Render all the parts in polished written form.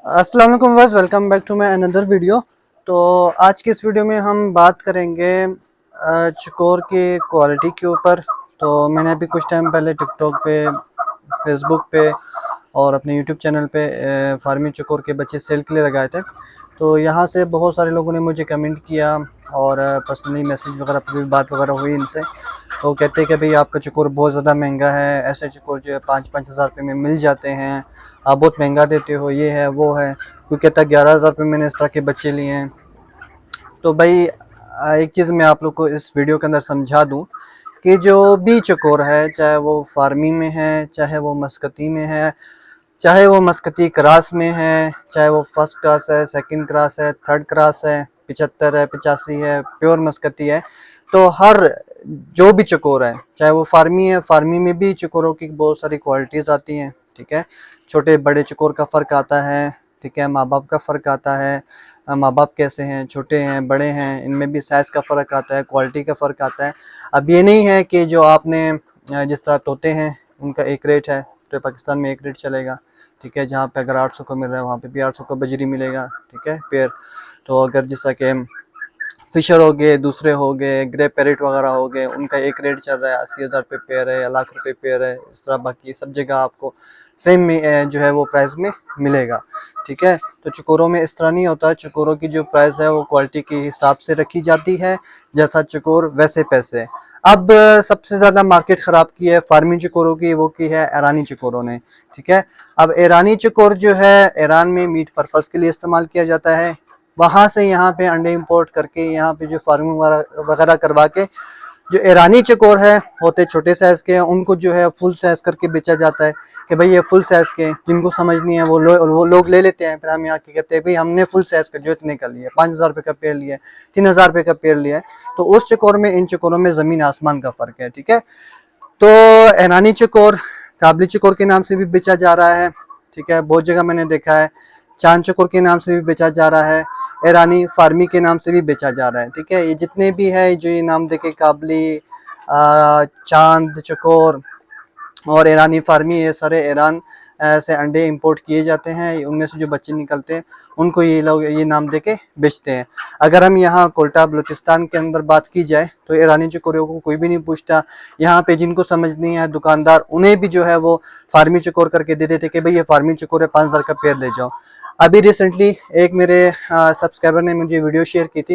अस्सलाम वालेकुम viewers, welcome back to my another video. तो आज की इस वीडियो में हम बात करेंगे चकोर की क्वालिटी के ऊपर। तो मैंने अभी कुछ टाइम पहले टिकटॉक पे, फेसबुक पे और अपने यूट्यूब चैनल पे फार्मी चकोर के बच्चे सेल के लिए लगाए थे। तो यहाँ से बहुत सारे लोगों ने मुझे कमेंट किया और पर्सनली मैसेज वगैरह पर भी बात वगैरह हुई इनसे। तो कहते हैं कि भाई आपका चकोर बहुत ज़्यादा महंगा है, ऐसे चकोर जो है 5-5 हज़ार रुपये में मिल जाते हैं, आप बहुत महंगा देते हो, ये है वो है। कोई कहता है 11,000 रुपये मैंने इस तरह के बच्चे लिए हैं। तो भाई एक चीज़ मैं आप लोग को इस वीडियो के अंदर समझा दूं कि जो भी चकोर है, चाहे वो फार्मी में है, चाहे वो मस्कती में है, चाहे वो मस्कती क्रास में है, चाहे वो फर्स्ट क्रास है, सेकंड क्रास है, थर्ड क्रास है, 75 है, 85 है, प्योर मस्कती है, तो हर जो भी चकोर है, चाहे वो फार्मी है, फार्मी में भी चकोरों की बहुत सारी क्वालिटीज़ आती हैं। ठीक है, छोटे बड़े चकोर का फ़र्क आता है। ठीक है, माँ बाप का फ़र्क आता है, माँ बाप कैसे हैं, छोटे हैं, बड़े हैं, इनमें भी साइज़ का फ़र्क आता है, क्वालिटी का फ़र्क आता है। अब ये नहीं है कि जो आपने जिस तरह तोते हैं उनका एक रेट है, तो पाकिस्तान में एक रेट चलेगा। ठीक है, जहाँ पे अगर 800 का मिल रहा है वहाँ पे भी 800 का बजरी मिलेगा। ठीक है, पेयर। तो अगर जैसा कि फिशर हो गए, दूसरे हो गए, ग्रे पैरेट वगैरह हो गए, उनका एक रेट चल रहा है, 80,000 रुपये पेयर है या लाख रुपये पेयर है। इस तरह बाकी सब जगह आपको सेम में जो है वो प्राइस में मिलेगा। ठीक है, तो चकोरों में इस तरह नहीं होता। चकोरों की जो प्राइस है वो क्वालिटी के हिसाब से रखी जाती है, जैसा चकोर वैसे पैसे। अब सबसे ज़्यादा मार्केट ख़राब की है फार्मी चकोरों की, वो की है ईरानी चकोरों ने। ठीक है, अब ईरानी चकोर जो है ईरान में मीट पर्पज़ के लिए इस्तेमाल किया जाता है। वहाँ से यहाँ पे अंडे इंपोर्ट करके यहाँ पे जो फार्मिंग वगैरह करवा के जो ईरानी चकोर है होते छोटे साइज़ के हैं, उनको जो है फुल साइज़ करके बेचा जाता है कि भाई ये फुल साइज़ के, जिनको समझ नहीं है वो लोग ले लेते हैं। फिर हम यहाँ के कहते हैं भाई हमने फुल साइज़ का जो इतने का लिया, 5,000 रुपये का पेड़ लिया, 3,000 रुपये का पेड़ लिया। तो उस चकोर में इन चकोरों में ज़मीन आसमान का फ़र्क है। ठीक है, तो ईरानी चकोर काबली चकोर के नाम से भी बेचा जा रहा है। ठीक है, बहुत जगह मैंने देखा है। चांद चकोर के नाम से भी बेचा जा रहा है, ईरानी फार्मी के नाम से भी बेचा जा रहा है। ठीक है, ये जितने भी है जो ये नाम देके काबली, चांद चकोर और ईरानी फार्मी, ये सारे ईरान से अंडे इंपोर्ट किए जाते हैं। उनमें से जो बच्चे निकलते हैं उनको ये लोग ये नाम देके बेचते हैं। अगर हम यहाँ कोयटा बलूचिस्तान के अंदर बात की जाए तो ईरानी चकोरों को कोई भी नहीं पूछता। यहाँ पे जिनको समझ नहीं है दुकानदार, उन्हें भी जो है वो फार्मी चकोर करके दे देते कि भाई ये फार्मी चकोर है, 5,000 का पेड़ ले जाओ। अभी रिसेंटली एक मेरे सब्सक्राइबर ने मुझे वीडियो शेयर की थी,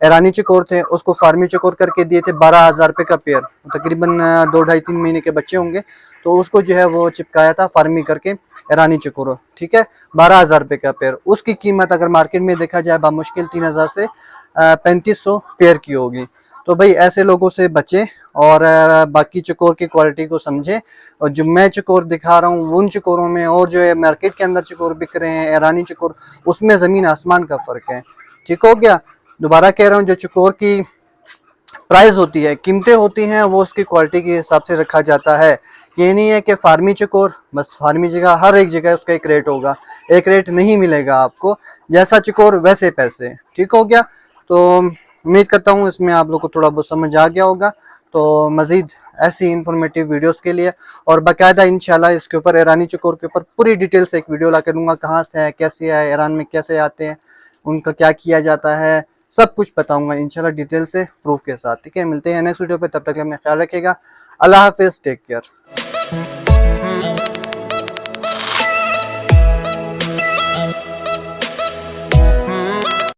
ईरानी चकोर थे, उसको फार्मी चकोर करके दिए थे 12,000 रुपये का पेयर। तकरीबन 2 ढाई 3 महीने के बच्चे होंगे। तो उसको जो है वो चिपकाया था फार्मी करके ईरानी चकोर। ठीक है, 12,000 रुपये का पेयर। उसकी कीमत अगर मार्केट में देखा जाए बामुश्किल 3,000 से 3,500 पेयर की होगी। तो भाई ऐसे लोगों से बचें और बाकी चकोर की क्वालिटी को समझें। और जो मैं चकोर दिखा रहा हूँ उन चकोरों में और जो है मार्केट के अंदर चकोर बिक रहे हैं ईरानी चकोर, उसमें ज़मीन आसमान का फ़र्क है। ठीक हो गया। दोबारा कह रहा हूँ, जो चकोर की प्राइस होती है, कीमतें होती हैं, वो उसकी क्वालिटी के हिसाब से रखा जाता है। ये नहीं है कि फार्मी चकोर बस फार्मी जगह हर एक जगह उसका एक रेट होगा, एक रेट नहीं मिलेगा आपको। जैसा चकोर वैसे पैसे। ठीक हो गया। तो उम्मीद करता हूँ इसमें आप लोग को थोड़ा बहुत समझ आ गया होगा। तो मज़ीद ऐसी इंफॉर्मेटिव वीडियोस के लिए और बाकायदा इंशाल्लाह इसके ऊपर ईरानी चकोर के ऊपर पूरी डिटेल से एक वीडियो ला कर दूँगा, कहाँ से है, कैसे है, ईरान में कैसे आते हैं, उनका क्या किया जाता है, सब कुछ बताऊंगा इंशाल्लाह डिटेल से प्रूफ के साथ। ठीक है, मिलते हैं नेक्स्ट वीडियो पे, तब तक अपना ख्याल रखिएगा। अल्लाह हाफिज़, टेक केयर।